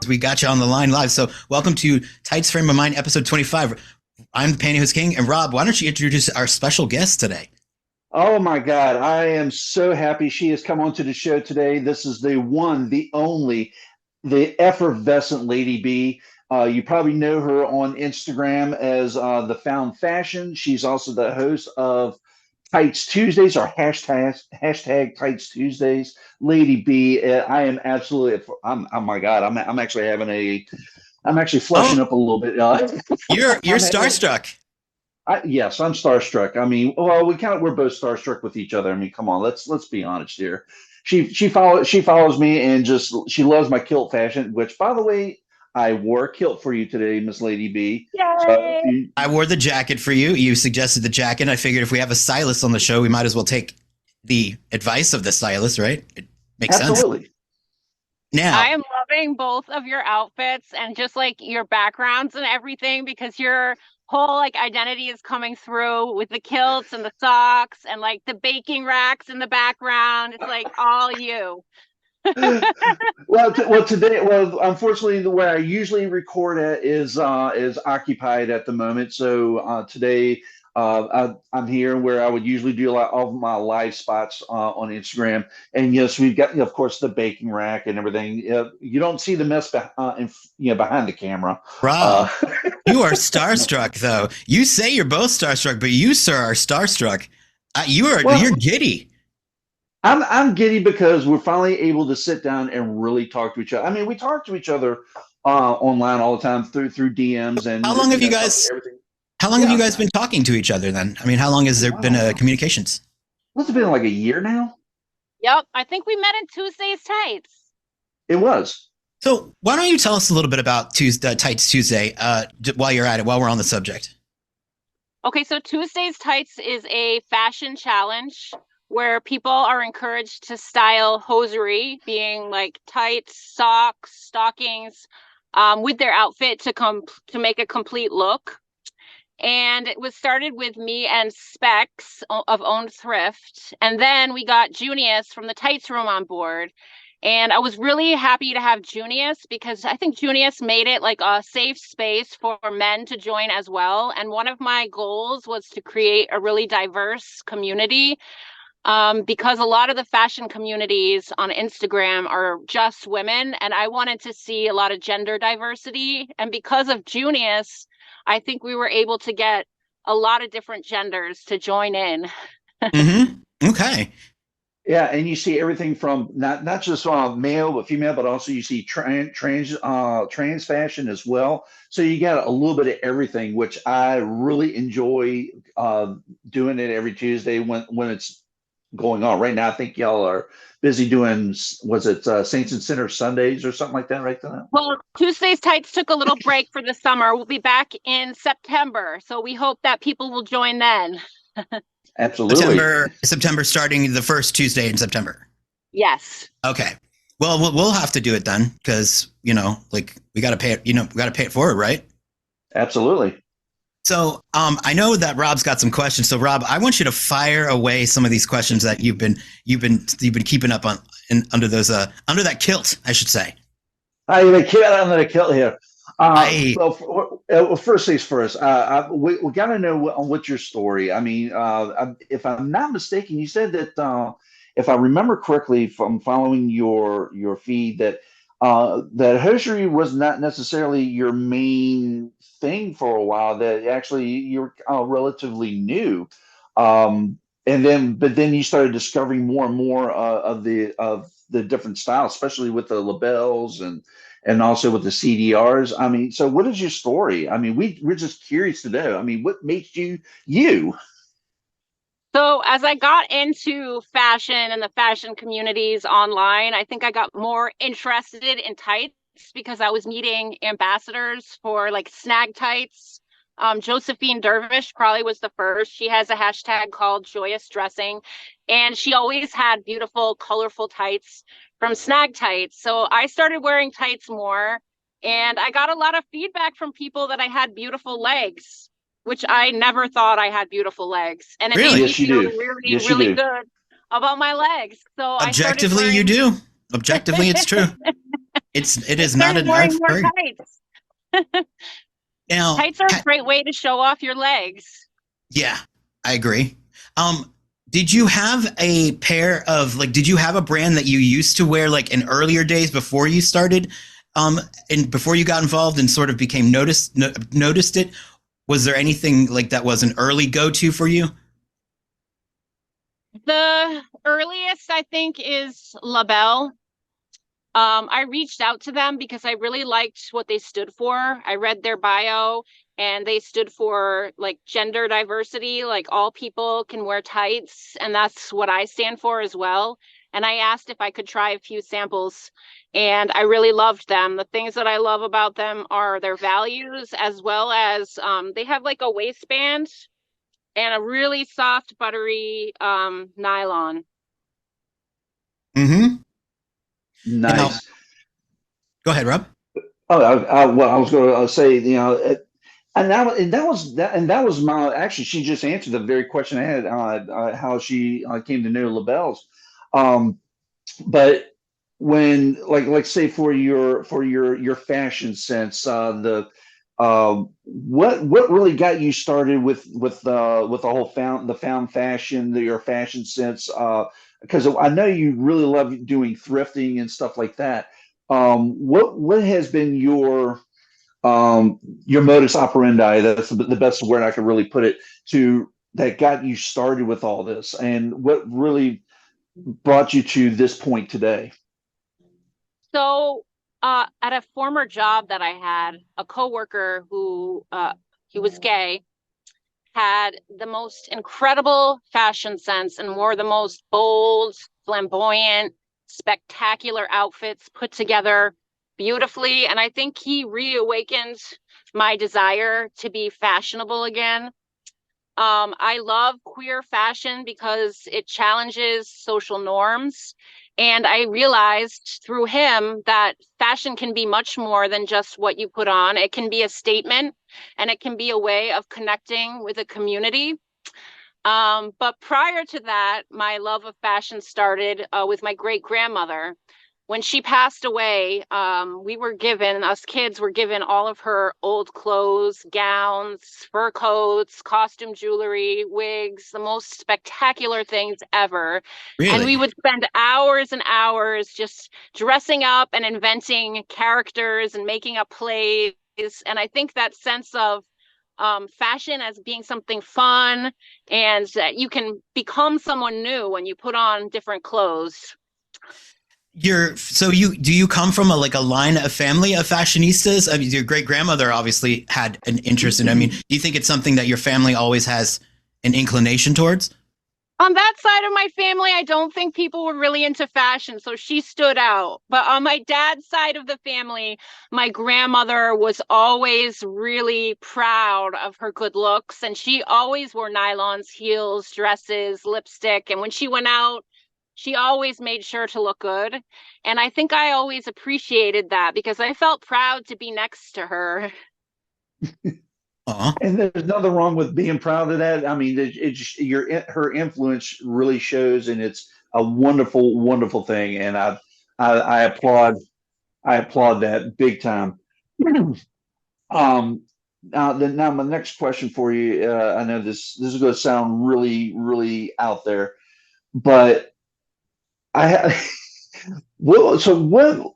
We got you on the line live. So welcome to Tights Frame of Mind, episode 25. I'm the Pantyhose King. And Rob, why don't you introduce our special guest today? Oh my God, I am so happy she has come onto the show today. This is the one, the only, the effervescent Lady B. You probably know her on Instagram as TheFoundFashion. She's also the host of Tights Tuesdays or hashtag Tights Tuesdays. Lady B, I am absolutely, oh my God, I'm actually I'm actually flushing Oh, up a little bit. you're starstruck. Yes, I'm starstruck. I mean, well, we're both starstruck with each other. I mean, come on, let's be honest here. She follows me and just she loves my kilt fashion. Which, by the way, I wore a kilt for you today, Miss Lady B. So Yay! I wore the jacket for you. You suggested the jacket. I figured if we have a stylist on the show, we might as well take the advice of the stylist, right? It makes sense. absolutely. Now, I am loving both of your outfits and just like your backgrounds and everything because your whole like identity is coming through with the kilts and the socks and like the baking racks in the background. It's like all you. Well, unfortunately, the way I usually record at is occupied at the moment. So today, I'm here where I would usually do a lot of my live spots on Instagram. And yes, we've got, of course, the baking rack and everything. You don't see the mess behind the camera. Uh, Rob, you are starstruck, though. You say you're both starstruck, but you, sir, are starstruck. You're well, giddy. I'm giddy because we're finally able to sit down and really talk to each other. I mean, we talk to each other online all the time through DMs and How long have you stuff, guys? everything. How long have you Yeah. guys been talking to each other then? I mean, how long has there been Wow. communications? Must have been like a year now. Yep. I think we met in Tuesday's Tights. It was. So why don't you tell us a little bit about Tights Tuesday while you're at it, while we're on the subject? Okay, so Tuesday's Tights is a fashion challenge where people are encouraged to style hosiery, being like tights, socks, stockings, with their outfit to make a complete look. And it was started with me and Specs of Owned Thrift. And then we got Junius from the Tights Room on board. And I was really happy to have Junius because I think Junius made it like a safe space for men to join as well. And one of my goals was to create a really diverse community because a lot of the fashion communities on Instagram are just women. And I wanted to see a lot of gender diversity. And because of Junius, I think we were able to get a lot of different genders to join in. Mm-hmm. Okay. Yeah, and you see everything from not just male but female, but also you see trans fashion as well. So you got a little bit of everything, which I really enjoy doing it every Tuesday when it's going on. Right now, I think y'all are busy doing was it Saints and Sinners Sundays or something like that right now? Well, Tuesday's Tights took a little break for the summer. We'll be back in September. So we hope that people will join then. Absolutely. September starting the first Tuesday in September. Yes. Okay. Well, we'll have to do it then because, like we got to pay it, we got to pay it forward, right? Absolutely. So I know that Rob's got some questions. So Rob, I want you to fire away some of these questions that you've been keeping up on under under that kilt, I should say. The kid under the kilt here. I Well, first things first. We got to know what's your story. I mean, if I'm not mistaken, you said that if I remember correctly from following your feed that hosiery was not necessarily your main thing for a while. That actually you're relatively new, but then you started discovering more and more of the different styles, especially with the labels and also with the CDRs. I mean, so what is your story? I mean, we're just curious to know. I mean, what makes you you? So as I got into fashion and the fashion communities online, I think I got more interested in tights because I was meeting ambassadors for like snag tights. Josephine Dervish probably was the first. She has a hashtag called Joyous Dressing, and she always had beautiful, colorful tights from snag tights. So I started wearing tights more, and I got a lot of feedback from people that I had beautiful legs, which I never thought I had beautiful legs. And it made really me Yes, you feel do. really, Yes, you really do. good about my legs. So I started objectively you wearing do. Objectively, it's true. it is not Started an art wearing more form. tights. Now, Tights are a great way to show off your legs. yeah, I agree. Did you have a pair of like? Did you have a brand that you used to wear like in earlier days before you started, and before you got involved and sort of became noticed it? Was there anything like that was an early go to for you? The earliest I think is Labelle. I reached out to them because I really liked what they stood for. I read their bio and they stood for like gender diversity, like all people can wear tights, and that's what I stand for as well. And I asked if I could try a few samples, and I really loved them. The things that I love about them are their values, as well as they have like a waistband and a really soft, buttery nylon. Mm-hmm. Now, Nice. go ahead, Rob. Oh, well, I was going to say, and that was my actually. She just answered the very question I had, how she came to know labels. Um, but when like say for your fashion sense, what really got you started with the whole found fashion, your fashion sense? Because I know you really love doing thrifting and stuff like that. What has been your modus operandi? That's the best word I could really put it to, that got you started with all this, and what really brought you to this point today? So, at a former job that I had, a coworker who he was gay had the most incredible fashion sense and wore the most bold, flamboyant, spectacular outfits put together beautifully. And I think he reawakened my desire to be fashionable again. I love queer fashion because it challenges social norms. And I realized through him that fashion can be much more than just what you put on. It can be a statement and it can be a way of connecting with a community. But prior to that, my love of fashion started with my great grandmother. When she passed away, us kids were given all of her old clothes, gowns, fur coats, costume jewelry, wigs, the most spectacular things ever. And we Really? would spend hours and hours just dressing up and inventing characters and making up plays. And I think that sense of fashion as being something fun and that you can become someone new when you put on different clothes. You do you come from a line of family of fashionistas? I mean, your great grandmother obviously had an interest in. I mean, do you think it's something that your family always has an inclination towards? On that side of my family, I don't think people were really into fashion, so she stood out. But on my dad's side of the family, my grandmother was always really proud of her good looks, and she always wore nylons, heels, dresses, lipstick. And when she went out, she always made sure to look good. And I think I always appreciated that because I felt proud to be next to her. Aw. And there's nothing wrong with being proud of that. I mean, her influence really shows, and it's a wonderful, wonderful thing. And I applaud that big time. Now my next question for you. I know this is going to sound really, really out there, but I well, so what?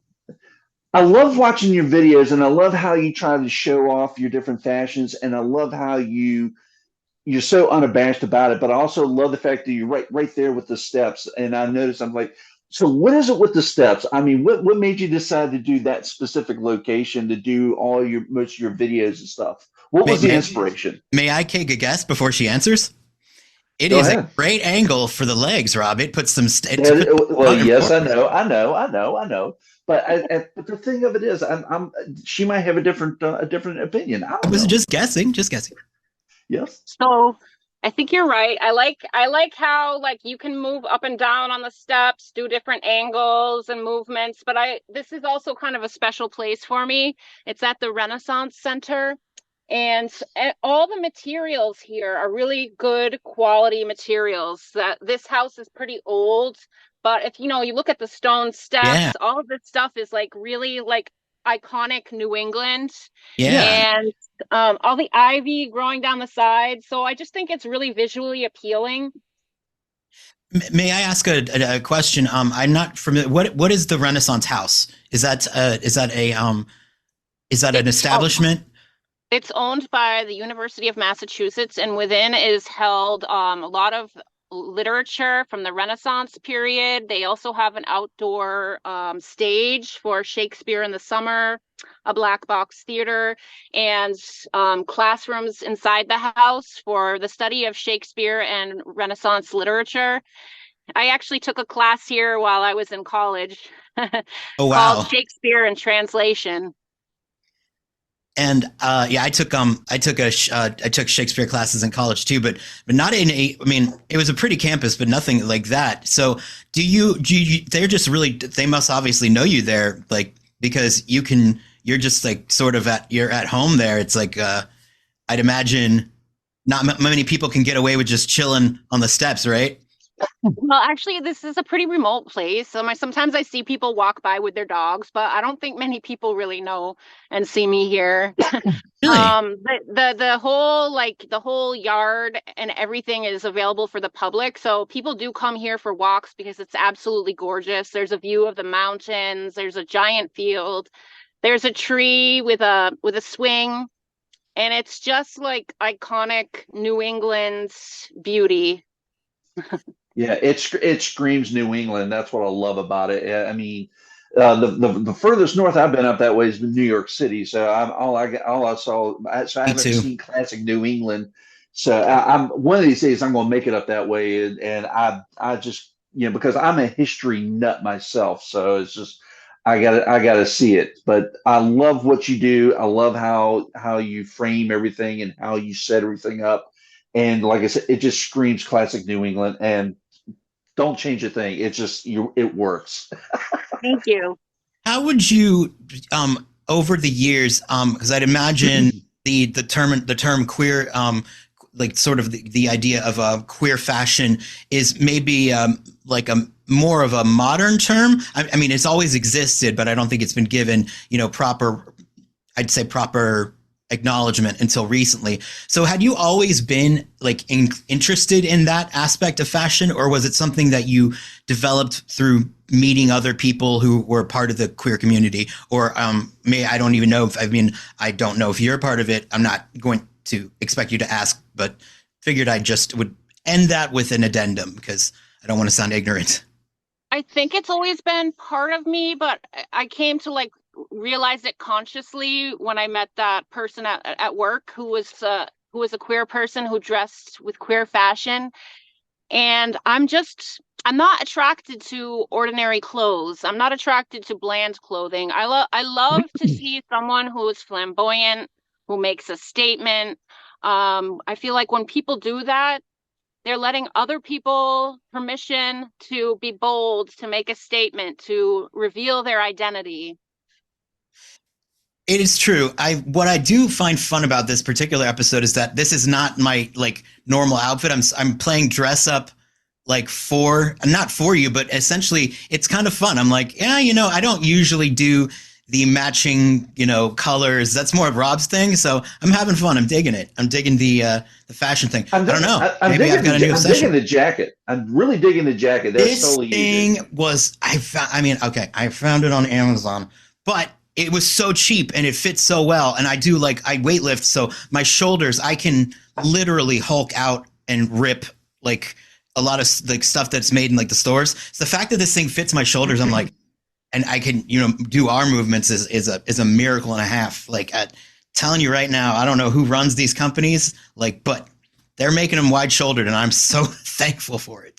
I love watching your videos, and I love how you try to show off your different fashions, and I love how you're so unabashed about it. But I also love the fact that you're right there with the steps. And I noticed, I'm like, so what is it with the steps? I mean, what made you decide to do that specific location to do most of your videos and stuff? What May, was the may, inspiration? may I take a guess before she answers? It Go is a ahead. great angle for the legs, Rob. It puts them. It puts Well, them front and yes, I forward. know, I know. But but the thing of it is, she might have a different opinion. I I don't was know. just guessing. Just guessing. Yes. So I think you're right. I like how like you can move up and down on the steps, do different angles and movements, but I this is also kind of a special place for me. It's at the Renaissance Center And all the materials here are really good quality materials. That this house is pretty old, but if you look at the stone Yeah. steps, all of this stuff is like really like iconic New England, Yeah. and all the ivy growing down the side. So I just think it's really visually appealing. May I ask a question? I'm not familiar. What is the Renaissance House? Is that an It's establishment? It's owned by the University of Massachusetts, and within is held a lot of literature from the Renaissance period. They also have an outdoor stage for Shakespeare in the summer, a black box theater, and classrooms inside the house for the study of Shakespeare and Renaissance literature. I actually took a class here while I was in college Oh called wow. Shakespeare and Translation. And I took Shakespeare classes in college too, but not in a. I mean, it was a pretty campus, but nothing like that. So they're just really, they must obviously know you there, like, because you're just like sort of you're at home there. It's like I'd imagine not many people can get away with just chilling on the steps, right? Well, actually, this is a pretty remote place. Sometimes I see people walk by with their dogs, but I don't think many people really know and see me here. Really? The whole the whole yard and everything is available for the public. So people do come here for walks because it's absolutely gorgeous. There's a view of the mountains. There's a giant field. There's a tree with a swing, and it's just like iconic New England beauty. Yeah, it screams New England. That's what I love about it. I mean, the furthest north I've been up that way is New York City. So all I saw. So I Me haven't too. seen classic New England. So I'm one of these days I'm going to make it up that way, and I just because I'm a history nut myself. So it's just I gotta see it. But I love what you do. I love how you frame everything and how you set everything up. And like I said, it just screams classic New England. And don't change a thing. It's just it works. Thank you. How would you, over the years, because I'd imagine the term queer, like sort of the idea of a queer fashion is maybe like a more of a modern term. I mean, it's always existed, but I don't think it's been given, proper, I'd say proper acknowledgement until recently. So had you always been like interested in that aspect of fashion, or was it something that you developed through meeting other people who were part of the queer community? Or I don't even know if, I mean, I don't know if you're a part of it. I'm not going to expect you to ask, but figured I just would end that with an addendum because I don't want to sound ignorant. I think it's always been part of me, but I came to realize it consciously when I met that person at work who was a queer person who dressed with queer fashion. And I'm not attracted to ordinary clothes. I'm not attracted to bland clothing. I love to see someone who is flamboyant, who makes a statement. I feel like when people do that, they're letting other people permission to be bold, to make a statement, to reveal their identity. It is true. What I do find fun about this particular episode is that this is not my like normal outfit. I'm playing dress up like for not for you, but essentially it's kind of fun. I'm like, yeah, I don't usually do the matching, colors. That's more of Rob's thing. So I'm having fun. I'm digging it. I'm digging the fashion thing. I don't know. Maybe I've got a new I'm obsession. digging the jacket. I'm really digging the jacket. That's This totally thing unique. was I found. I mean, okay, I found it on Amazon, but it was so cheap and it fits so well. And I weightlift, so my shoulders, I can literally Hulk out and rip like a lot of like stuff that's made in like the stores. So the fact that this thing fits my shoulders, I'm like, and I can do arm movements is a miracle and a half. Like telling you right now, I don't know who runs these companies, but they're making them wide shouldered, and I'm so thankful for it.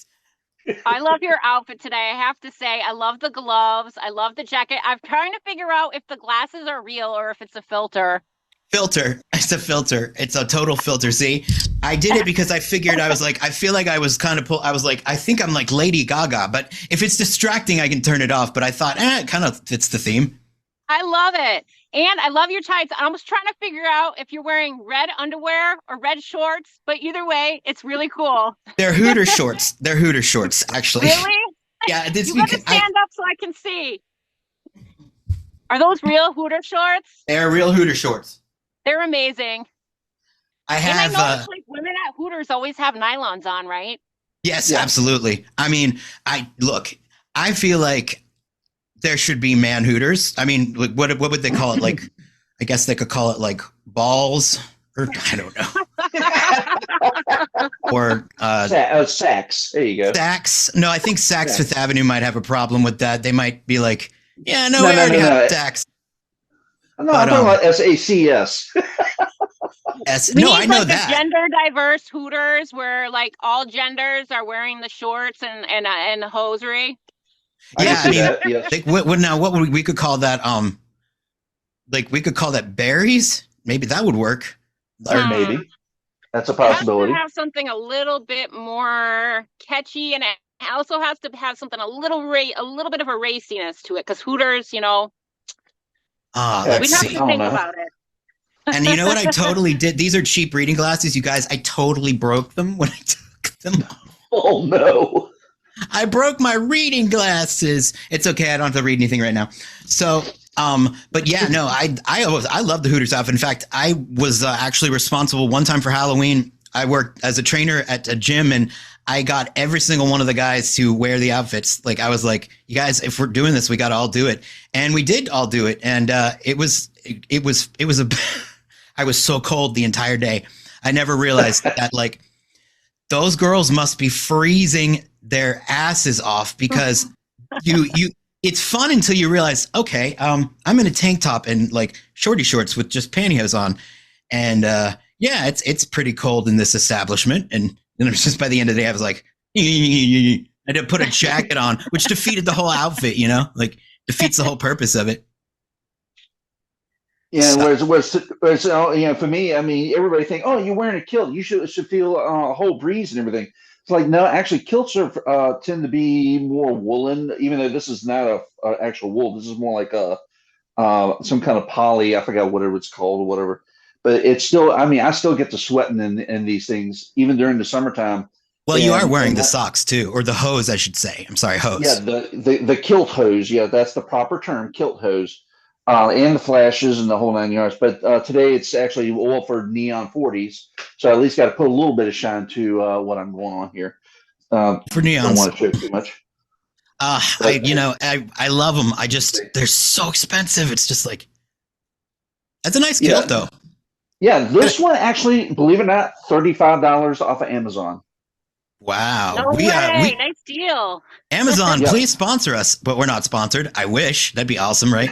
I love your outfit today. I have to say, I love the gloves. I love the jacket. I'm trying to figure out if the glasses are real or if it's a filter. Filter. It's a filter. It's a total filter. See, I did it because I figured I was like, I feel like I was kind of I was like, I think I'm like Lady Gaga, but if it's distracting, I can turn it off. But I thought, it kind of fits the theme. I love it. And I love your tights. I was trying to figure out if you're wearing red underwear or red shorts, but either way, it's really cool. They're Hooter shorts. They're Hooter shorts, actually. Really? Yeah, this You gotta stand up so I can see. Are those real Hooter shorts? they're real Hooter shorts. They're amazing. I And I have. noticed like women at Hooters always have nylons on, right? Yes, Yeah. absolutely. I mean, I feel like there should be man Hooters. I mean, like, what would they call it? Like, I guess they could call it like balls, or I don't know, or Sacks. There you go. Saks. No, I think Saks Saks. Fifth Avenue might have a problem with that. They might be like, yeah, no, No, we no, already no, have no. Saks. No, I'm talking about SACS. Yes, We no, need I know like that. a gender diverse Hooters where like all genders are wearing the shorts and hosiery. I Yeah, can see I mean, that. Yes. like, what would we could call that? Like we could call that berries. Maybe that would work. Or maybe that's a It has to possibility. have something a little bit more catchy, and it also has to have something a little bit of a raciness to it. Because Hooters, Let's we'd have see. to think about it. And you know what I totally did? These are cheap reading glasses, you guys. I totally broke them when I took them. Oh no. I broke my reading glasses. It's okay. I don't have to read anything right now. So, but yeah, no, I love the Hooters outfit. In fact, I was actually responsible one time for Halloween. I worked as a trainer at a gym, and I got every single one of the guys to wear the outfits. Like I was like, you guys, if we're doing this, we got to all do it. And we did all do it. And it was a I was so cold the entire day. I never realized that like those girls must be freezing their asses off because it's fun until you realize, okay, I'm in a tank top and like shorty shorts with just pantyhose on. And yeah, it's pretty cold in this establishment. And then it was just by the end of the day, I was like, I had to put a jacket on, which defeated the whole outfit, like defeats the whole purpose of it. Yeah, So- whereas for me, I mean, everybody think, oh, you're wearing a kilt, you should feel a whole breeze and everything. It's like, no, actually, kilts are tend to be more woolen, even though this is not a actual wool. This is more like a some kind of poly. I forgot whatever it's called or whatever. But it's still, I mean, I still get to sweating in these things even during the summertime. Well, you are And- wearing and the that- socks too, or the hose, I should say. I'm sorry, hose. Yeah, the kilt hose. Yeah, that's the proper term, kilt hose. And the flashes and the whole 9 yards. But today it's actually Wolford Neon 40s. So I at least got to put a little bit of shine to what I'm going on here. For Don't neons. want to show too much. I love them. They're so expensive. It's just like, that's a nice kilt though. Yeah, this one actually, believe it or not, $35 off of Amazon. Wow. No way, nice deal. Amazon, Yeah. please sponsor us, but we're not sponsored. I wish. That'd be awesome, right?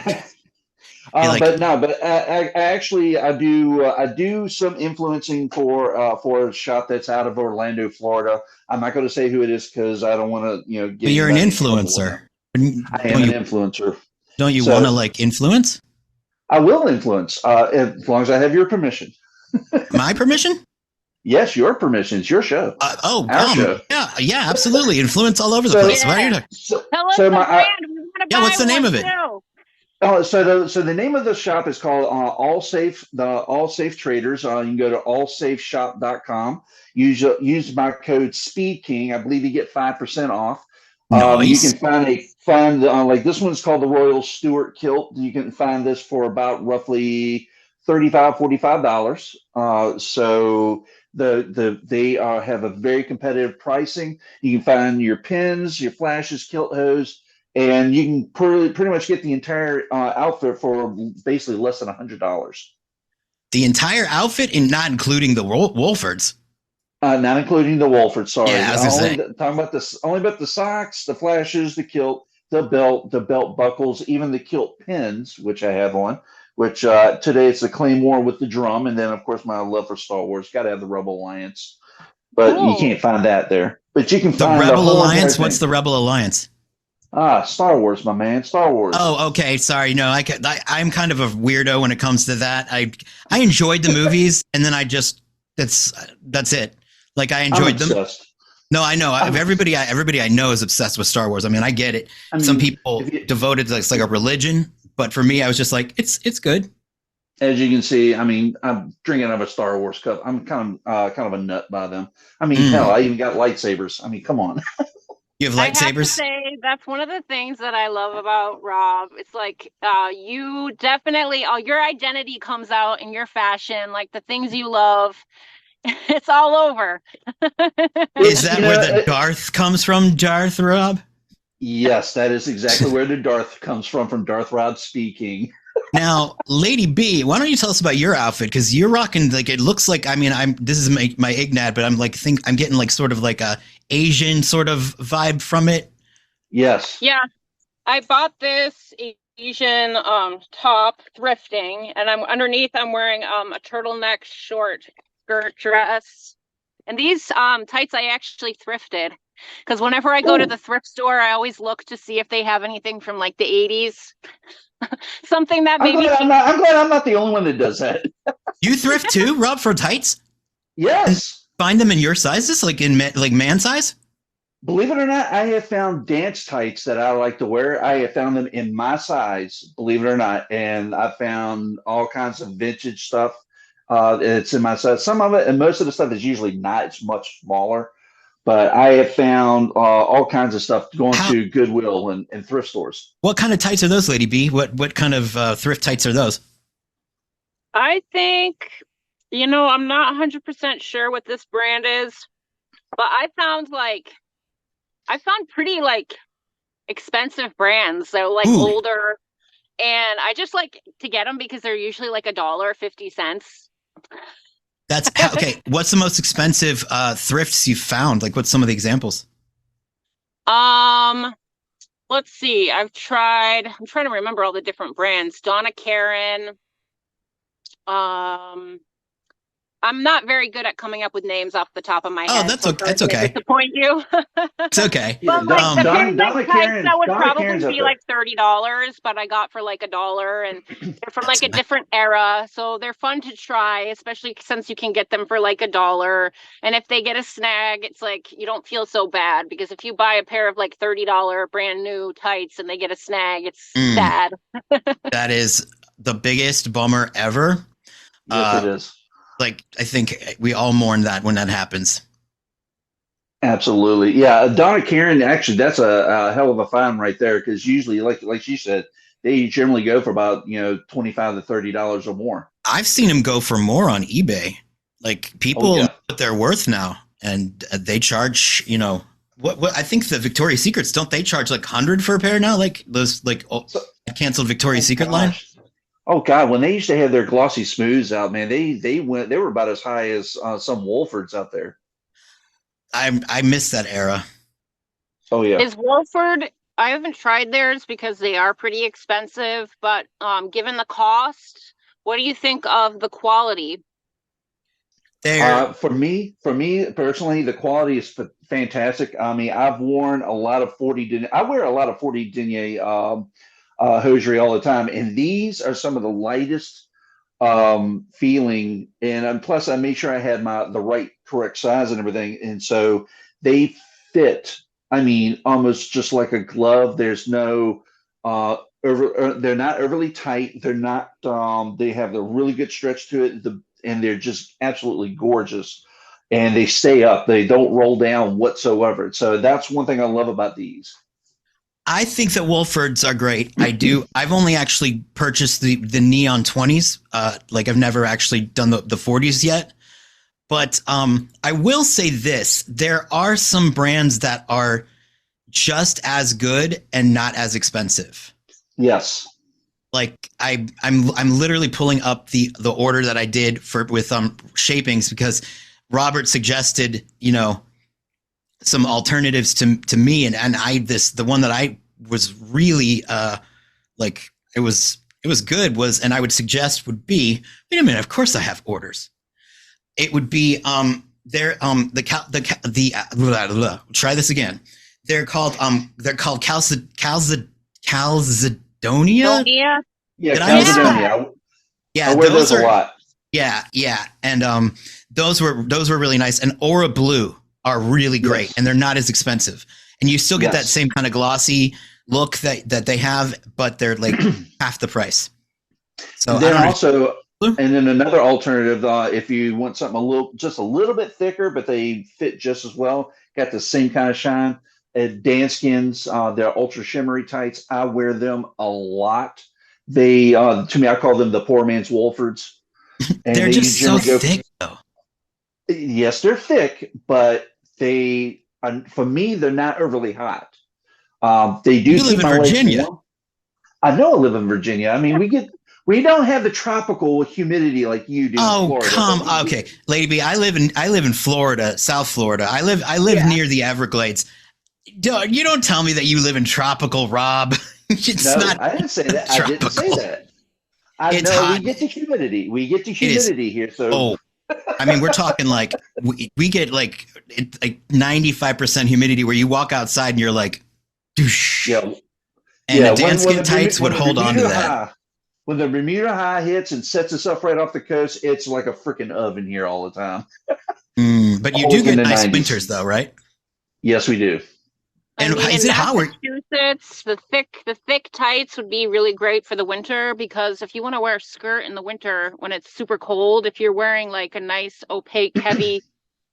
like- But I do some influencing for a shop that's out of Orlando, Florida. I'm not going to say who it is because I don't want to, get. But you're an anybody in trouble with influencer. them. I am an influencer. Don't you So- want to like influence? I will influence as long as I have your permission. My permission? Yes, your permission. It's your show. Our show. Yeah, absolutely. Influence all over the So- place. What are you talking? So, Tell us so the my- brand. We want to Yeah, buy what's the name one of it? too. so the name of the shop is called All Safe, the All Safe Traders. You can go to allsafeshop.com. Use my code Speedking. I believe you get 5% off. You Nice. can find like this one's called the Royal Stewart Kilt. You can find this for about roughly $45. So they have a very competitive pricing. You can find your pins, your flashes, kilt hose, and you can pretty much get the entire outfit for basically less than $100. The entire outfit, and not including the Wolfords. Not including the Wolford. Sorry, Yeah, I was gonna say. talking about this. Only about the socks, the flashes, the kilt, the belt buckles, even the kilt pins, which I have on. Which today it's the Claymore with the drum, and then of course my love for Star Wars. Got to have the Rebel Alliance, but you can't find that there. But you can The find Rebel whole Alliance? entire What's the thing. Rebel Alliance? Star Wars, my man, Star Wars. Oh, okay. Sorry. No, I'm kind of a weirdo when it comes to that. I enjoyed the movies, and then that's it. Like I I'm enjoyed them. obsessed. No, I know. Everybody I know is obsessed with Star Wars. I mean, I get it. I mean, Some people if you- devoted to it's like a religion, but for me, I was just like, it's good. As you can see, I mean, I'm drinking out of a Star Wars cup. I'm kind of a nut by them. I mean, hell, I even got lightsabers. I mean, come on. You have I have to lightsabers? say that's one of the things that I love about Rob. It's like you definitely your identity comes out in your fashion, like the things you love. It's all over. Is that where the Darth comes from, Darth Rob? Yes, that is exactly where the Darth comes from Darth Rod Speedking. Now, Lady B, why don't you tell us about your outfit? Because you're rocking, like, it looks like, I mean, this is my Ignat, but I'm getting like sort of like a Asian sort of vibe from it. Yes. Yeah, I bought this Asian top thrifting, and I'm wearing a turtleneck short skirt dress. And these tights I actually thrifted because whenever I go to the thrift store, I always look to see if they have anything from like the 80s. Something that maybe I'm glad I'm not the only one that does that. You thrift too, Rob, for tights? Yes. And find them in your sizes, like in man size? Believe it or not, I have found dance tights that I like to wear. I have found them in my size, believe it or not. And I found all kinds of vintage stuff. It's in my size. Some of it, and most of the stuff is usually not. It's much smaller. But I have found all kinds of stuff going to Goodwill and thrift stores. What kind of tights are those, Lady B? What kind of thrift tights are those? I think, I'm not 100% sure what this brand is, but I found pretty like expensive brands that are like older, and I just like to get them because they're usually like $1.50. That's okay. What's the most expensive thrifts you've found? Like, what's some of the examples? Let's see. I'm trying to remember all the different brands. Donna Karan. I'm not very good at coming up with names off the top of my head. Oh, that's okay. That's okay. Disappoint you. It's okay. But like the Donna Karan, that would Donna probably Karen's be like $30, but I got for like $1, and they're from like a different era, so they're fun to try, especially since you can get them for like $1. And if they get a snag, it's like you don't feel so bad because if you buy a pair of like $30 brand new tights and they get a snag, it's sad. That is the biggest bummer ever. Yes, it is. Like, I think we all mourn that when that happens. Absolutely. Yeah. Donna Karan, actually, that's a hell of a find right there. Because usually, like she said, they generally go for about, $25 to $30 or more. I've seen them go for more on eBay. Like, people know what they're worth now. And they charge, what I think the Victoria's Secrets, don't they charge like 100 for a pair now? Like those, canceled Victoria's Secret line? Oh God, when they used to have their glossy smooths out, man, they were about as high as some Wolfords out there. I miss that era. Oh yeah. Is Wolford? I haven't tried theirs because they are pretty expensive, but given the cost, what do you think of the quality? For me personally, the quality is fantastic. I mean, I've worn a lot of 40 denier. I wear a lot of 40 denier hosiery all the time, and these are some of the lightest feeling. And plus, I made sure I had the right correct size and everything, and so they fit. I mean, almost just like a glove. There's no they're not overly tight. They're not. They have a really good stretch to it. And they're just absolutely gorgeous, and they stay up. They don't roll down whatsoever. So that's one thing I love about these. I think that Wolfords are great. I do. I've only actually purchased the Neon 20s. Like, I've never actually done the 40s yet. But I will say this. There are some brands that are just as good and not as expensive. Yes. Like, I'm literally pulling up the order that I did with shapings because Robert suggested, some alternatives to me, and the one that I was really it was good was, and I would suggest would be, wait a minute, of course I have orders. It would be try this again. They're called Calzedonia. Yeah, Calzedonia. Yeah, I wear those a lot. Yeah, and those were really nice. And Aura Blue are really great, and they're not as expensive. And you still get that same kind of glossy look that they have, but they're like half the price. So Then I also, don't and then another alternative, if you want something just a little bit thicker, but they fit just as well, got the same kind of shine. Danskins, they're ultra shimmery tights. I wear them a lot. They, to me, I call them the poor man's Wolfords, and they're they just so generally go. thick though. Yes, they're thick, but for me, they're not overly hot. They do You live keep in my legs Virginia. warm. I know I live in Virginia. I mean, we don't have the tropical humidity like you do in Oh, Florida. okay, Lady B. I live in Florida, South Florida. I live near the Everglades. You don't tell me that you live in tropical, Rob. It's No, not I didn't say that. tropical. I didn't say that. I It's know hot. we get the humidity. We get the humidity here. So Oh, I mean, we're talking like we get like 95% humidity where you walk outside and you're like, douche. yeah, And yeah. the Danskin tights would hold on to that. When the Bermuda high hits and sets itself right off the coast, it's like a freaking oven here all the time. But you Always do in get the nice 90s. winters though, right? Yes, we do. And is in it hot? Massachusetts, the thick tights would be really great for the winter, because if you want to wear a skirt in the winter when it's super cold, if you're wearing like a nice opaque heavy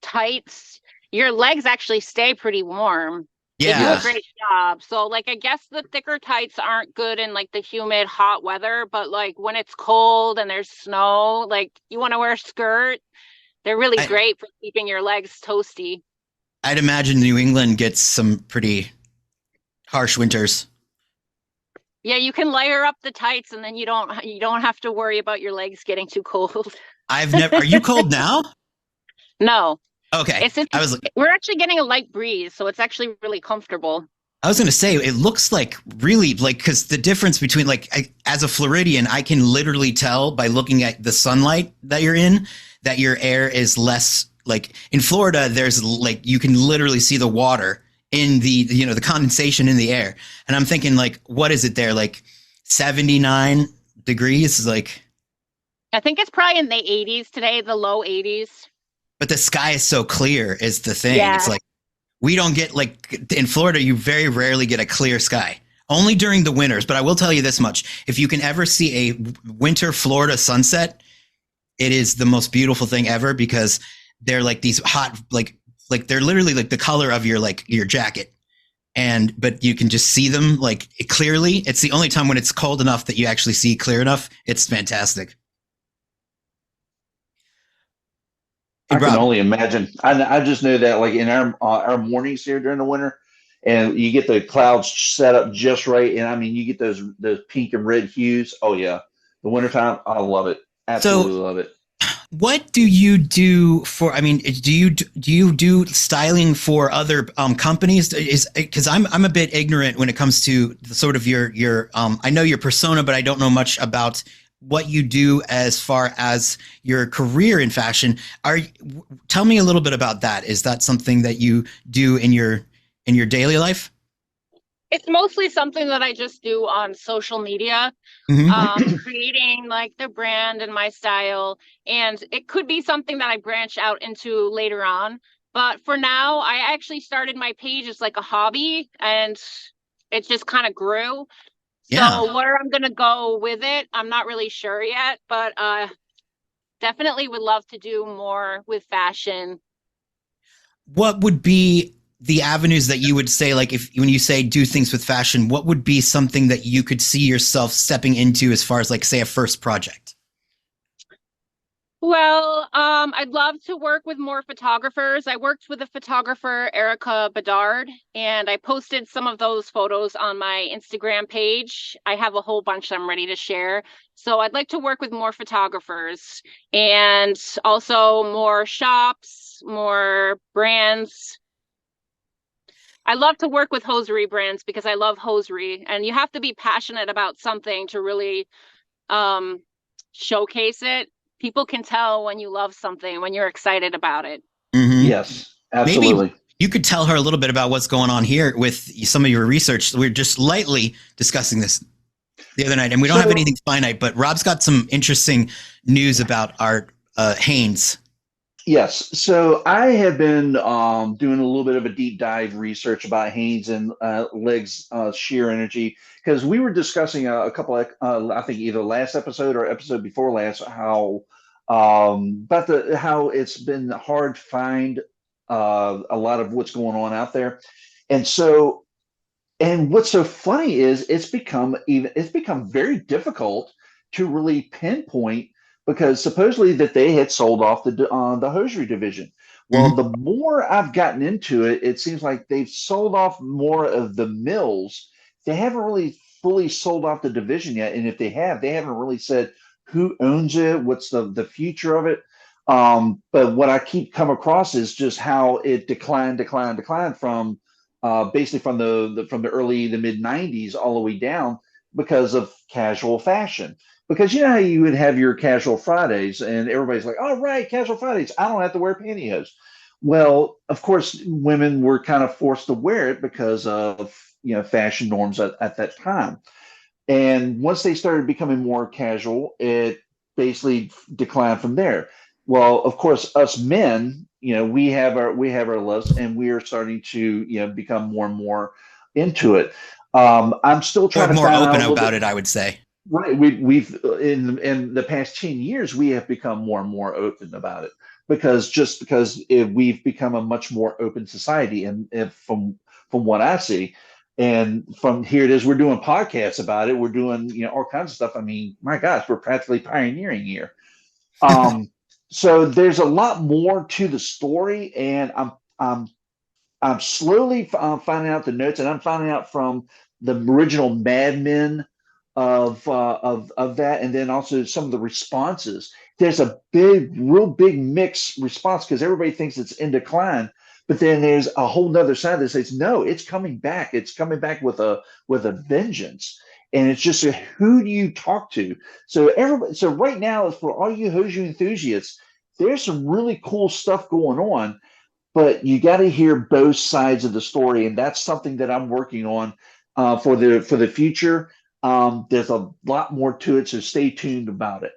tights, your legs actually stay pretty warm. They do Yeah. a great job. So like I guess the thicker tights aren't good in like the humid hot weather, but like when it's cold and there's snow, like you want to wear a skirt, they're really great for keeping your legs toasty. I'd imagine New England gets some pretty harsh winters. Yeah, you can layer up the tights and then you don't have to worry about your legs getting too cold. I've never. Are you cold now? No. Okay. We're actually getting a light breeze, so it's actually really comfortable. I was going to say, it looks like really like, because the difference between as a Floridian, I can literally tell by looking at the sunlight that you're in that your air is less. Like in Florida, there's like you can literally see the water in the condensation in the air, and I'm thinking like, what is it there? Like 79 degrees, like. I think it's probably in the 80s today, the low 80s. But the sky is so clear is the thing. Yeah. It's like we don't get in Florida, you very rarely get a clear sky. Only during the winters. But I will tell you this much. If you can ever see a winter Florida sunset, it is the most beautiful thing ever, because they're like these hot, like they're literally like the color of your jacket. But you can just see them like clearly. It's the only time when it's cold enough that you actually see clear enough. It's fantastic. I can only imagine. I just know that like in our mornings here during the winter, and you get the clouds set up just right, and I mean you get those pink and red hues. Oh yeah, the wintertime, I love it. Absolutely love it. What do you do for? I mean, do you do styling for other companies? Because I'm a bit ignorant when it comes to sort of your I know your persona, but I don't know much about what you do as far as your career in fashion. Tell me a little bit about that. Is that something that you do in your daily life? It's mostly something that I just do on social media, creating like the brand and my style. And it could be something that I branch out into later on. But for now, I actually started my page as like a hobby, and it just kind of grew. Yeah. So where I'm going to go with it, I'm not really sure yet, but definitely would love to do more with fashion. What would be the avenues that you would say, like when you say do things with fashion, what would be something that you could see yourself stepping into as far as like, say, a first project? Well, I'd love to work with more photographers. I worked with a photographer, Erica Bedard, and I posted some of those photos on my Instagram page. I have a whole bunch I'm ready to share. So I'd like to work with more photographers and also more shops, more brands. I love to work with hosiery brands because I love hosiery, and you have to be passionate about something to really showcase it. People can tell when you love something, when you're excited about it. Mm-hmm. Yes, absolutely. Maybe you could tell her a little bit about what's going on here with some of your research. We were just lightly discussing this the other night, and we don't have anything finite, but Rob's got some interesting news about our Hanes. Yes. So I have been doing a little bit of a deep dive research about Hanes and Legs sheer energy because we were discussing a couple of, I think either last episode or episode before last, how about the how it's been hard to find a lot of what's going on out there. And so and what's so funny is it's become very difficult to really pinpoint because supposedly that they had sold off the hosiery division. Well, Hmm. the more I've gotten into it, it seems like they've sold off more of the mills. They haven't really fully sold off the division yet, and if they have, they haven't really said who owns it, what's the future of it. But what I keep come across is just how it declined from basically from from the early the mid 90s all the way down because of casual fashion. Because you know how you would have your casual Fridays and everybody's like, "All right, casual Fridays, I don't have to wear pantyhose." Well, of course, women were kind of forced to wear it because of fashion norms at that time. And once they started becoming more casual, it basically declined from there. Well, of course, us men, we have our lists, and we are starting to become more and more into it. I'm still Or trying to more find out open a little about bit. it, I would say. Right, we've in the past 10 years we have become more and more open about it because we've become a much more open society, and if from what I see, and from here it is, we're doing podcasts about it, we're doing all kinds of stuff. I mean, my gosh, we're practically pioneering here. Um, so there's a lot more to the story, and I'm slowly finding out the notes, and I'm finding out from the original Mad Men of that, and then also some of the responses. There's a real big mixed response because everybody thinks it's in decline, but then there's a whole nother side that says no, it's coming back. It's coming back with a vengeance. And it's just who do you talk to? So everybody, so right now, for all you Hoosier enthusiasts, there's some really cool stuff going on, but you got to hear both sides of the story, and that's something that I'm working on for the future. There's a lot more to it, so stay tuned about it.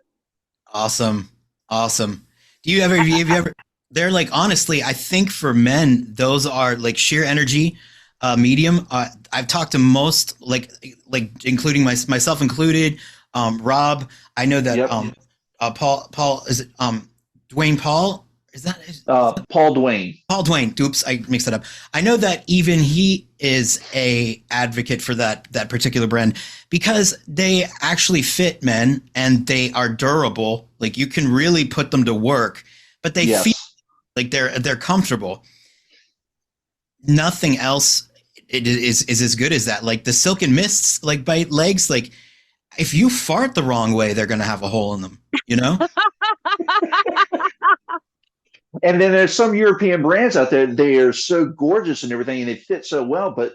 Awesome. Awesome. Have you ever, they're like, honestly, I think for men, those are like sheer energy, medium. I've talked to most, including myself included, Rob. I know that, Yep. Paul, is it, Dwayne Paul? Is that, Paul Dwayne. Paul Dwayne. Oops, I mixed it up. I know that even he is a advocate for that particular brand because they actually fit men and they are durable. Like you can really put them to work, but they feel Yes. like they're comfortable. Nothing else is as good as that. Like the silken mists, like bite legs. Like if you fart the wrong way, they're gonna have a hole in them. You know? And then there's some European brands out there. They are so gorgeous and everything, and they fit so well. But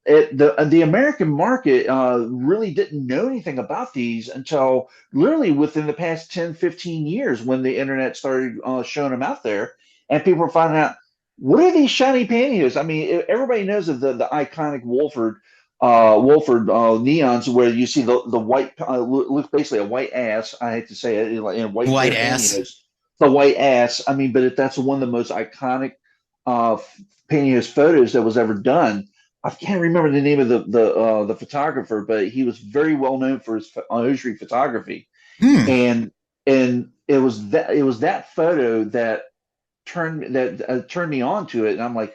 the American market really didn't know anything about these until literally within the past 10, 15 years when the internet started showing them out there, and people were finding out what are these shiny pantyhose. I mean, everybody knows of the iconic Wolford neons where you see the white looks basically a white ass. I hate to say it in white pair White of ass. pantyhose, the white ass. I mean, but that's one of the most iconic uh, pantyhose photos that was ever done. I can't remember the name of the photographer, but he was very well known for his hosiery photography, Hmm. and it was that photo that turned me on to it, and I'm like,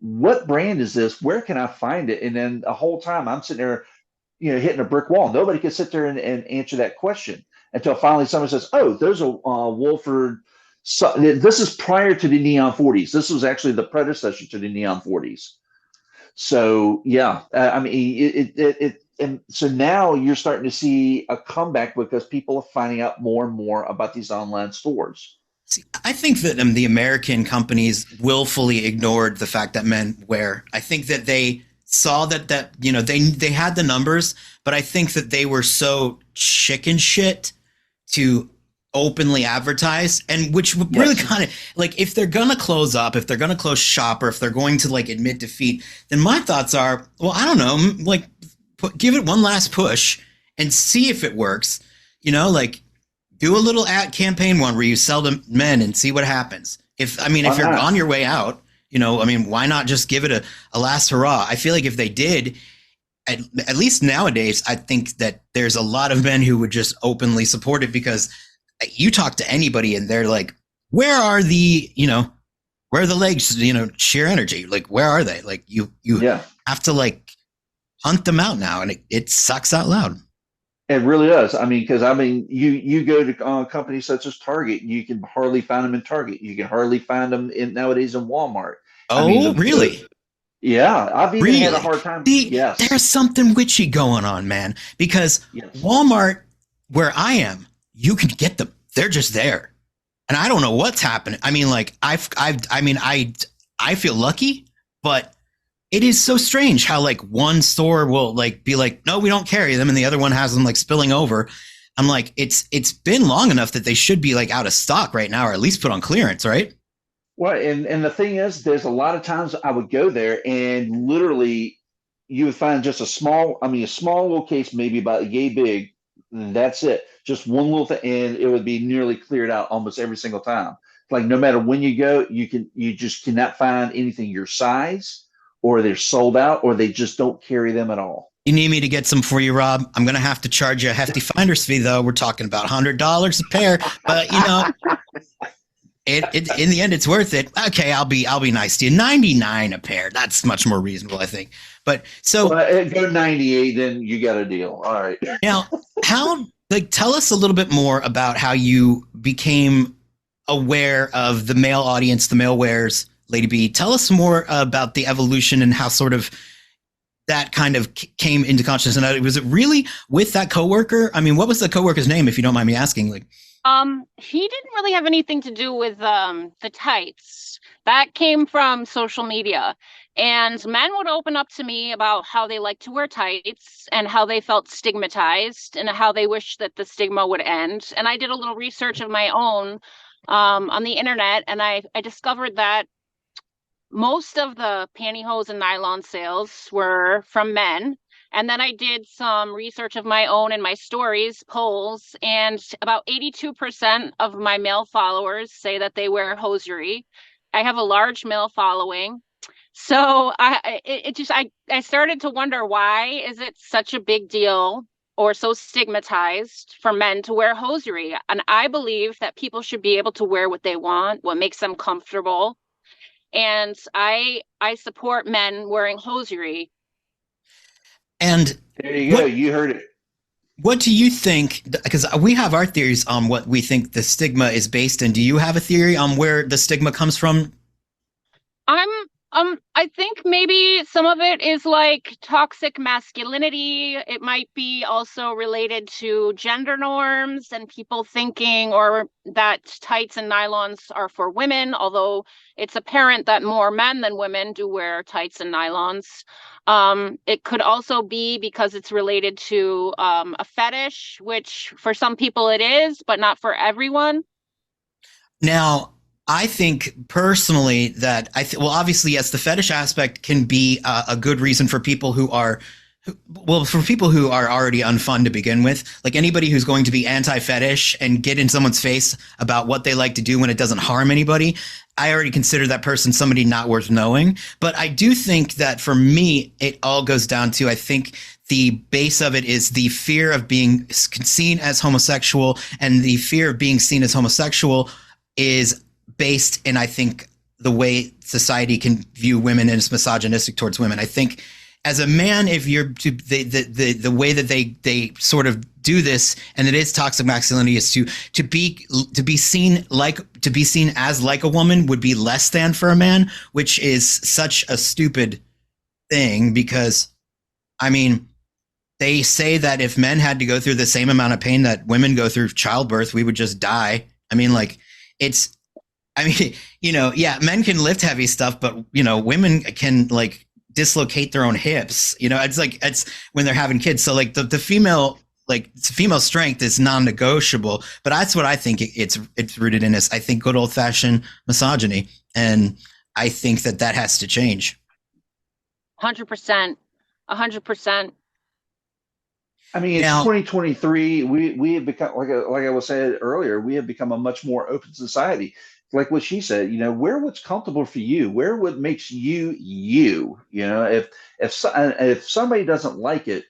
what brand is this? Where can I find it? And then the whole time I'm sitting there, hitting a brick wall. Nobody could sit there and answer that question until finally someone says, "Oh, those are Wolford." So this is prior to the Neon 40s. This was actually the predecessor to the Neon 40s. So yeah, I mean, and so now you're starting to see a comeback because people are finding out more and more about these online stores. See, I think that the American companies willfully ignored the fact that men wear. I think that they saw that they had the numbers, but I think that they were so chicken shit to openly advertise, and which really Yes. kind of like if they're gonna close up, if they're gonna close shop, or if they're going to like admit defeat, then my thoughts are, well, I don't know, like give it one last push and see if it works. Like do a little ad campaign one where you sell to men and see what happens. If you're on your way out, why not just give it a last hurrah? I feel like if they did, at least nowadays, I think that there's a lot of men who would just openly support it, because you talk to anybody and they're like, where are where are the legs, sheer energy? Like, where are they? Like, you have to like hunt them out now, and it sucks out loud. It really does. Because you go to companies such as Target, you can hardly find them in Target. You can hardly find them nowadays in Walmart. Oh, really? Yeah, I've even had a Really? hard time. See, Yes. there's something witchy going on, man. Because Yes. Walmart, where I am, you can get them. They're just there, and I don't know what's happening. I feel lucky, but it is so strange how like one store will like be like, no, we don't carry them, and the other one has them like spilling over. I'm like, it's been long enough that they should be like out of stock right now, or at least put on clearance, right? Well, and the thing is, there's a lot of times I would go there and literally you would find just a small little case, maybe about yay big. That's it. Just one little thing, and it would be nearly cleared out almost every single time. Like no matter when you go, you just cannot find anything your size, or they're sold out, or they just don't carry them at all. You need me to get some for you, Rob? I'm gonna have to charge you a hefty finder's fee, though. We're talking about $100 a pair, but it in the end, it's worth it. Okay, I'll be nice to you. 99 a pair. That's much more reasonable, I think. But so go 98, then you got a deal. All right. Now, tell us a little bit more about how you became aware of the male audience, the male wears, Lady B. Tell us more about the evolution and how sort of that kind of came into consciousness. And was it really with that coworker? I mean, what was the coworker's name, if you don't mind me asking? Like, he didn't really have anything to do with the tights. That came from social media. And men would open up to me about how they like to wear tights and how they felt stigmatized and how they wish that the stigma would end. And I did a little research of my own on the internet, and I discovered that most of the pantyhose and nylon sales were from men. And then I did some research of my own in my stories, polls, and about 82% of my male followers say that they wear hosiery. I have a large male following. So I started to wonder, why is it such a big deal or so stigmatized for men to wear hosiery? And I believe that people should be able to wear what they want, what makes them comfortable. And I support men wearing hosiery. And there you go. You heard it. What do you think? Because we have our theories on what we think the stigma is based in. Do you have a theory on where the stigma comes from? I think maybe some of it is like toxic masculinity. It might be also related to gender norms and people thinking or that tights and nylons are for women, although it's apparent that more men than women do wear tights and nylons. It could also be because it's related to a fetish, which for some people it is, but not for everyone. Now, I think personally that well, obviously, yes, the fetish aspect can be a good reason for people who are, for people who are already unfun to begin with. Like anybody who's going to be anti-fetish and get in someone's face about what they like to do when it doesn't harm anybody, I already consider that person somebody not worth knowing. But I do think that for me, it all goes down to, I think the base of it is the fear of being seen as homosexual, and the fear of being seen as homosexual is based in, I think, the way society can view women and is misogynistic towards women. I think as a man, if you're the way that they sort of do this, and it is toxic masculinity, is to be seen as like a woman would be less than for a man, which is such a stupid thing, because I mean, they say that if men had to go through the same amount of pain that women go through childbirth, we would just die. I mean, like, yeah, men can lift heavy stuff, but, women can like dislocate their own hips. It's when they're having kids. So like the female strength is non-negotiable, but that's what I think it's rooted in, is I think good old fashioned misogyny. And I think that has to change. 100%. 100%. I mean, it's 2023. We have become, like I was saying earlier, we have become a much more open society. like what she said, wear what's comfortable for you, wear what makes you you. If somebody doesn't like it,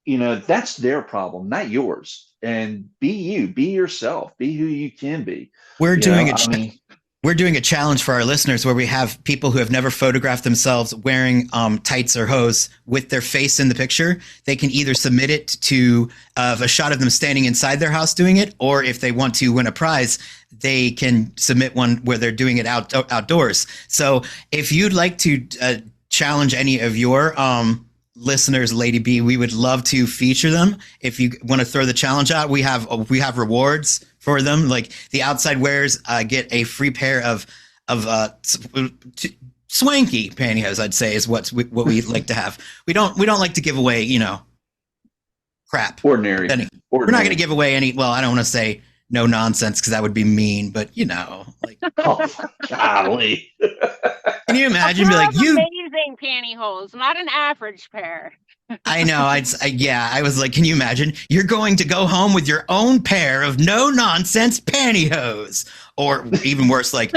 that's their problem, not yours. And be you, be yourself, be who you can be. We're You know, doing a I mean, we're doing a challenge for our listeners where we have people who have never photographed themselves wearing tights or hose with their face in the picture. They can either submit it to a shot of them standing inside their house doing it, or if they want to win a prize, they can submit one where they're doing it outdoors. So if you'd like to challenge any of your listeners, Lady B, we would love to feature them. If you want to throw the challenge out, we have rewards for them. Like the outside wearers get a free pair of swanky pantyhose, I'd say, is what we like to have. We don't like to give away, crap. Ordinary. We're not going to give away any. Well, I don't want to say no nonsense because that would be mean, but like. Oh, golly. Can you imagine? Be like, amazing pantyhose, not an average pair. I know. I was like, can you imagine? You're going to go home with your own pair of no nonsense pantyhose, or even worse, like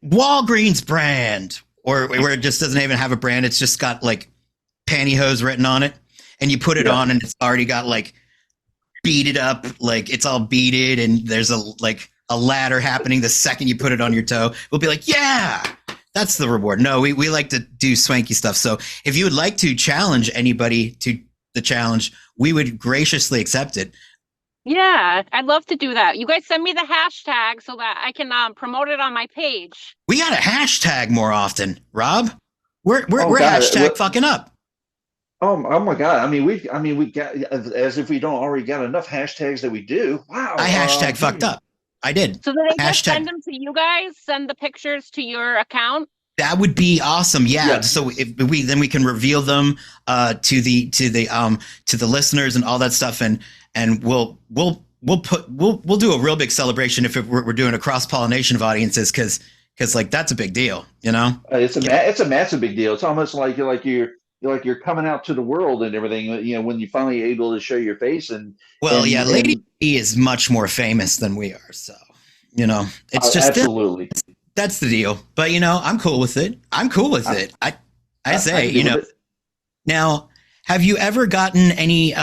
Walgreens brand, or where it just doesn't even have a brand. It's just got like pantyhose written on it, and you put it on, and it's already got like beaded up, like it's all beaded, and there's a ladder happening the second you put it on your toe. We'll be like, yeah. That's the reward. No, we like to do swanky stuff. So if you would like to challenge anybody to the challenge, we would graciously accept it. Yeah, I'd love to do that. You guys send me the hashtag so that I can promote it on my page. We got to hashtag more often, Rob. We're hashtag fucking up. Oh my God. I mean, we got, as if we don't already got enough hashtags that we do. Wow. I hashtag fucked up. I did. So they just send them to you guys, send the pictures to your account? That would be awesome. Yeah. So if we can reveal them to the listeners and all that stuff, and we'll do a real big celebration if we're doing a cross pollination of audiences, because like that's a big deal, It's a massive big deal. It's almost like you're coming out to the world and everything, when you finally able to show your face. Lady E is much more famous than we are, so it's just absolutely that's the deal. But I'm cool with it. I'm cool with it. I say, now, have you ever gotten any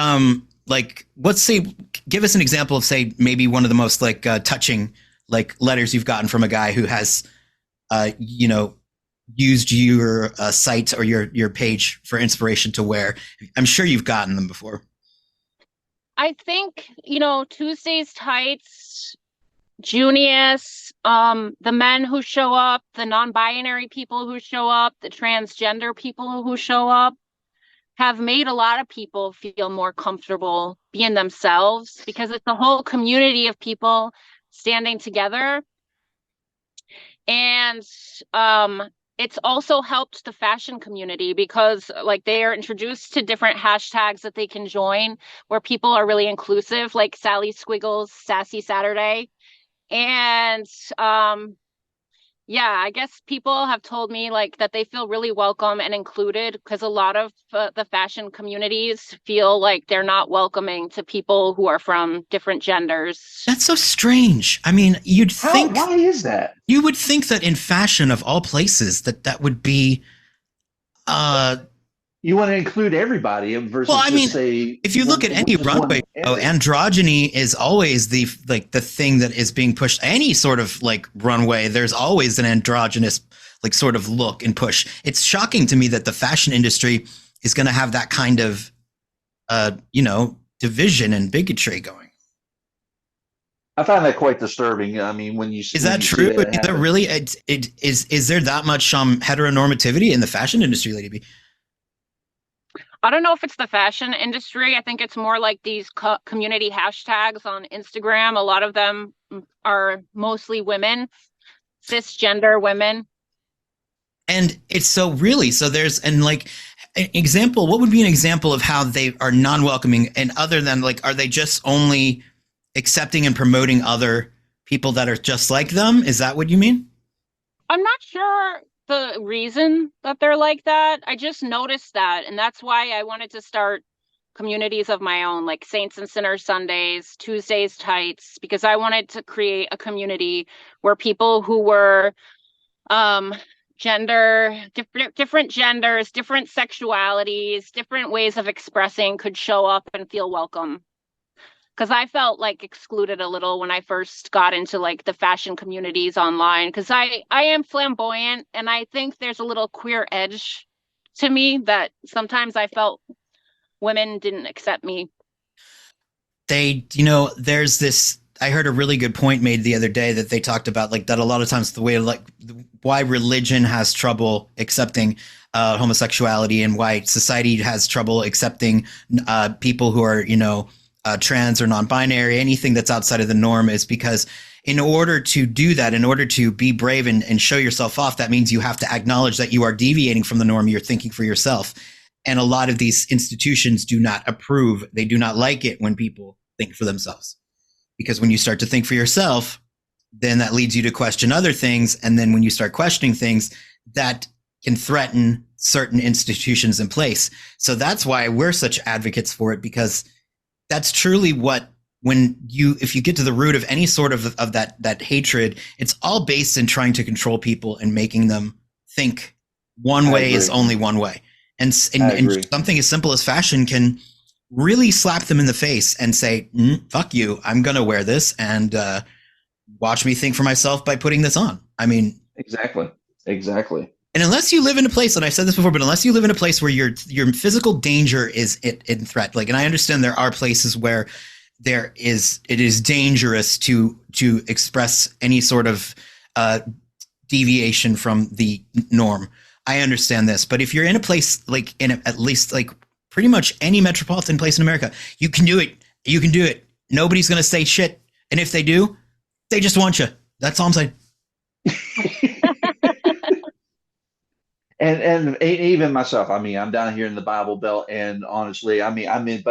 let's say, give us an example of, say, maybe one of the most touching letters you've gotten from a guy who has used your site or your page for inspiration to wear. I'm sure you've gotten them before. I think, Tuesday's Tights, Junius, the men who show up, the non-binary people who show up, the transgender people who show up, have made a lot of people feel more comfortable being themselves, because it's a whole community of people standing together. And it's also helped the fashion community, because they are introduced to different hashtags that they can join where people are really inclusive, like Sally Squiggles, Sassy Saturday. And I guess people have told me that they feel really welcome and included, because a lot of the fashion communities feel like they're not welcoming to people who are from different genders. That's so strange. I mean, why is that? You would think that in fashion, of all places, that would be you want to include everybody versus if you look at any runway show, androgyny is always the thing that is being pushed. Any sort of runway, there's always an androgynous sort of look and push. It's shocking to me that the fashion industry is going to have that kind of division and bigotry going. I find that quite disturbing. I mean, when you is that true? Is there really is there that much heteronormativity in the fashion industry, Lady B? I don't know if it's the fashion industry. I think it's more like these community hashtags on Instagram. A lot of them are mostly women, cisgender women. And it's so there's, and an example, what would be an example of how they are non-welcoming, and other than are they just only accepting and promoting other people that are just like them? Is that what you mean? I'm not sure the reason that they're like that. I just noticed that, and that's why I wanted to start communities of my own, like Saints and Sinners Sundays, Tuesdays Tights, because I wanted to create a community where people who were different genders, different sexualities, different ways of expressing could show up and feel welcome. Because I felt like excluded a little when I first got into like the fashion communities online, because I am flamboyant, and I think there's a little queer edge to me that sometimes I felt women didn't accept me. There's this, I heard a really good point made the other day that they talked about, like, that a lot of times the way, like, why religion has trouble accepting homosexuality, and why society has trouble accepting people who are, trans or non-binary, anything that's outside of the norm, is because in order to do that, in order to be brave and show yourself off, that means you have to acknowledge that you are deviating from the norm you're thinking for yourself. And a lot of these institutions do not approve. They do not like it when people think for themselves. Because when you start to think for yourself, then that leads you to question other things. And then when you start questioning things, that can threaten certain institutions in place. So that's why we're such advocates for it, because that's truly what, if you get to the root of any sort of that hatred, it's all based in trying to control people and making them think one way is only one way. And something as simple as fashion can really slap them in the face and say, fuck you, I'm going to wear this, and watch me think for myself by putting this on. I mean, exactly. And unless you live in a place, and I've said this before, but unless you live in a place where your physical danger is in threat, like, and I understand there are places where it is dangerous to express any sort of deviation from the norm. I understand this, but if you're in a place like at least like pretty much any metropolitan place in America, you can do it. You can do it. Nobody's going to say shit. And if they do, they just want you. That's all I'm saying. And even myself, I mean, I'm down here in the Bible Belt, and honestly, I mean, I'm in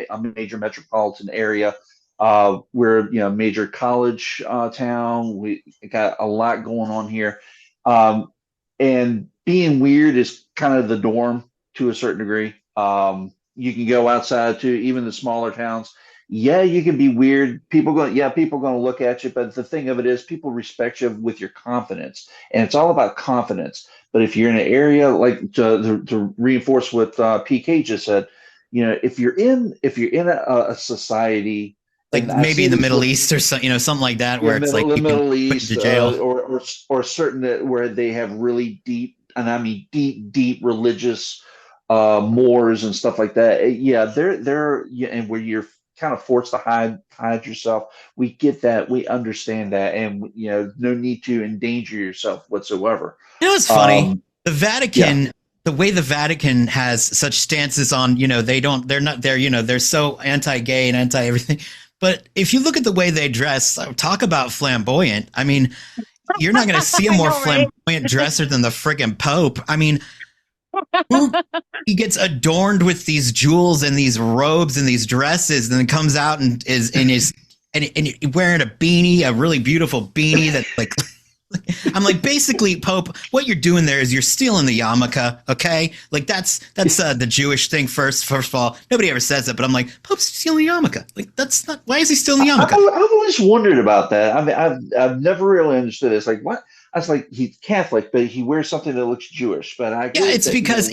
a major metropolitan area, we're, major college town. We got a lot going on here, and being weird is kind of the norm to a certain degree. You can go outside to even the smaller towns. Yeah, you can be weird. People going to look at you, but the thing of it is, people respect you with your confidence, and it's all about confidence. But if you're in an area, like, to reinforce what PK just said, if you're in a society, like maybe in the Middle East or something like that, where it's like the Middle East, jail, or certain where they have really deep, and I mean deep religious mores and stuff like that. Yeah, they're and where you're kind of forced to hide yourself. We get that, we understand that, and no need to endanger yourself whatsoever. It's funny. The Vatican, the way the Vatican has such stances on, they're so anti-gay and anti-everything. But if you look at the way they dress, talk about flamboyant. I mean, you're not going to see a more flamboyant dresser than the friggin' Pope. I mean, he gets adorned with these jewels and these robes and these dresses, and then comes out and is wearing a beanie, a really beautiful beanie that's like. I'm like, basically, Pope, what you're doing there is you're stealing the yarmulke, okay? Like, that's the Jewish thing first of all. Nobody ever says it, but I'm like, Pope's stealing the yarmulke. Like, that's not, why is he stealing the yarmulke? I've always wondered about that. I mean, I've never really understood it. It's like, what? I was like, he's Catholic, but he wears something that looks Jewish. But it's because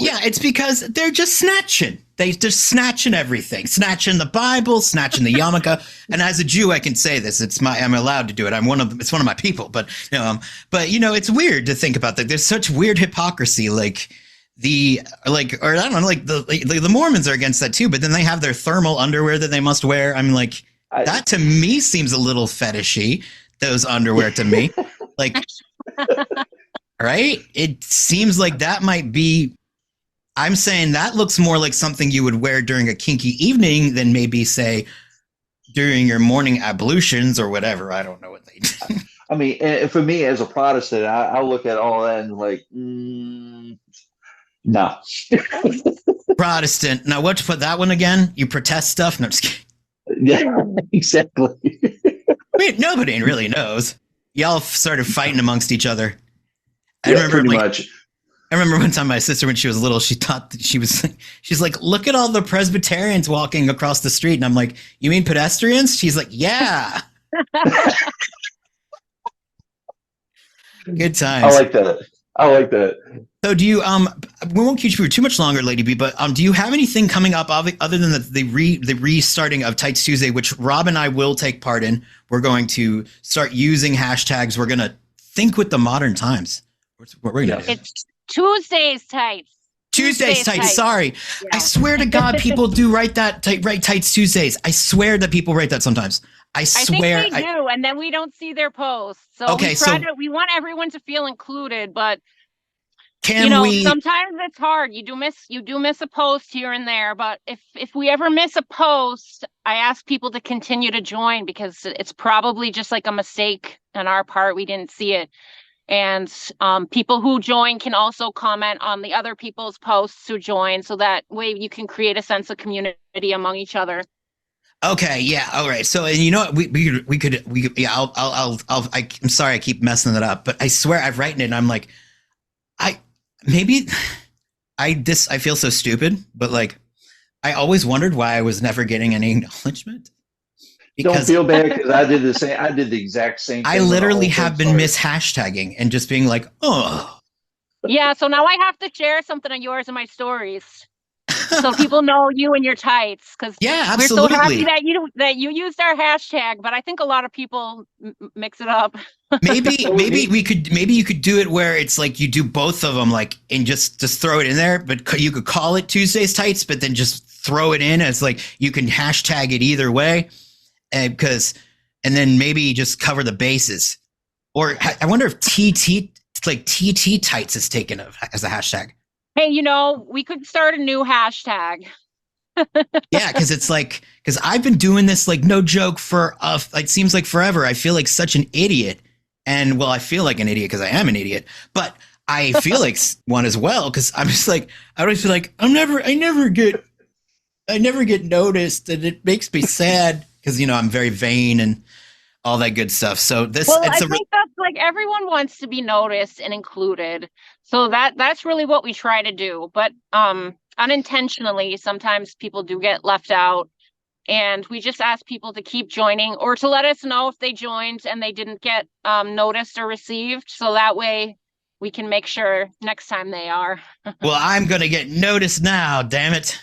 they're just snatching. They're just snatching everything, snatching the Bible, snatching the yarmulke. And as a Jew, I can say this: I'm allowed to do it. It's one of my people. But it's weird to think about that. There's such weird hypocrisy. Or I don't know, like the Mormons are against that too. But then they have their thermal underwear that they must wear. I'm like, that to me seems a little fetishy. Those underwear to me, like. Right? It seems like that might be. I'm saying that looks more like something you would wear during a kinky evening than maybe, say, during your morning ablutions or whatever. I don't know what they do. I mean, for me as a Protestant, I look at all that and like, no. Protestant. Now, what to put that one again? You protest stuff? No, just kidding. Yeah, exactly. Wait, nobody really knows. Y'all started fighting amongst each other. I remember, pretty much. I remember one time my sister, when she was little, she thought that she's like, look at all the Presbyterians walking across the street. And I'm like, you mean pedestrians? She's like, yeah. Good times. I like that. So do you, we won't keep you for too much longer, Lady B, but do you have anything coming up other than the restarting of Tights Tuesday, which Rob and I will take part in? We're going to start using hashtags. We're going to think with the modern times. What we're going to do. It's Tuesday's Tights. Tuesday's Tights. Sorry. Yeah. I swear to God, people do write Tights Tuesdays. I swear that people write that sometimes. I swear. I think they do, and then we don't see their posts. So okay, we want everyone to feel included, but we sometimes it's hard. You do miss a post here and there, but if we ever miss a post, I ask people to continue to join because it's probably just like a mistake on our part. We didn't see it. And people who join can also comment on the other people's posts who join, so that way you can create a sense of community among each other. Okay, yeah, all right. So, and you know what, we could, yeah. I'm sorry, I keep messing it up, but I swear I've written it, and I'm like, I feel so stupid, but like, I always wondered why I was never getting any acknowledgement. Don't feel bad because I did the same. I did the exact same thing. I literally have been mishashtagging and just being like, oh. Yeah, so now I have to share something of yours in my stories, so people know you and your tights. Because yeah, absolutely. We're so happy that you used our hashtag, but I think a lot of people mix it up. maybe you could do it where it's like you do both of them, like, and just throw it in there. But you could call it Tuesday's Tights, but then just throw it in as like you can hashtag it either way. And then maybe just cover the bases. Or I wonder if TT Tights is taken as a hashtag. Hey, we could start a new hashtag. Yeah, because I've been doing this, like, no joke, for it seems like forever. I feel like such an idiot. And well, I feel like an idiot because I am an idiot, but I feel like one as well, because I'm just like, I always feel like I never get noticed, and it makes me sad. Because, I'm very vain and all that good stuff. So I think that's like everyone wants to be noticed and included. So that's really what we try to do. But unintentionally, sometimes people do get left out. And we just ask people to keep joining, or to let us know if they joined and they didn't get noticed or received. So that way we can make sure next time they are. Well, I'm going to get noticed now, damn it.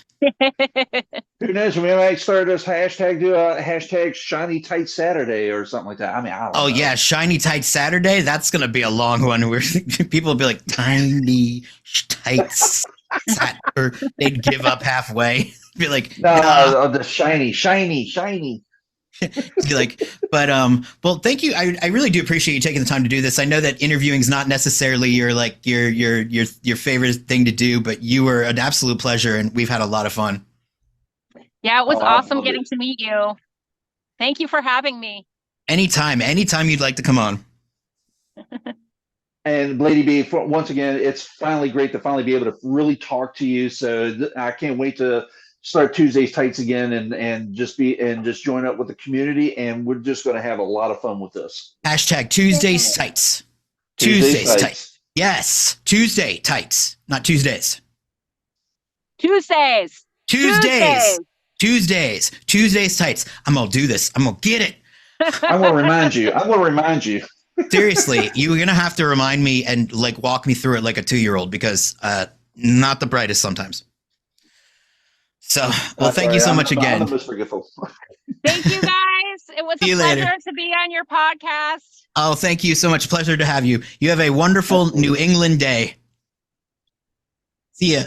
Who knows? We might start this hashtag, do a hashtag Shiny Tight Saturday or something like that. I mean, I don't know. Yeah, Shiny Tight Saturday. That's gonna be a long one where people will be like, tiny tights, or they'd give up halfway. Be like, no, the shiny. Be like, but well, thank you. I really do appreciate you taking the time to do this. I know that interviewing is not necessarily your favorite thing to do, but you were an absolute pleasure, and we've had a lot of fun. Yeah, it was awesome getting to meet you. Thank you for having me. Anytime you'd like to come on. And Lady B, once again, it's finally great to finally be able to really talk to you. So I can't wait to start Tuesday's Tights again and just join up with the community, and we're just going to have a lot of fun with this. Hashtag Tuesday's Tights. Tuesday's Tights. Yes, Tuesday Tights, not Tuesdays. Tuesdays Tights. I'm gonna do this. I'm gonna get it. I'm gonna remind you. Seriously, you're gonna have to remind me and like walk me through it like a 2-year-old, because not the brightest sometimes. So, well, thank you so much again. I'm most forgetful. Thank you, guys. It was a pleasure to be on your podcast. Oh, thank you so much. Pleasure to have you. You have a wonderful New England day. See ya.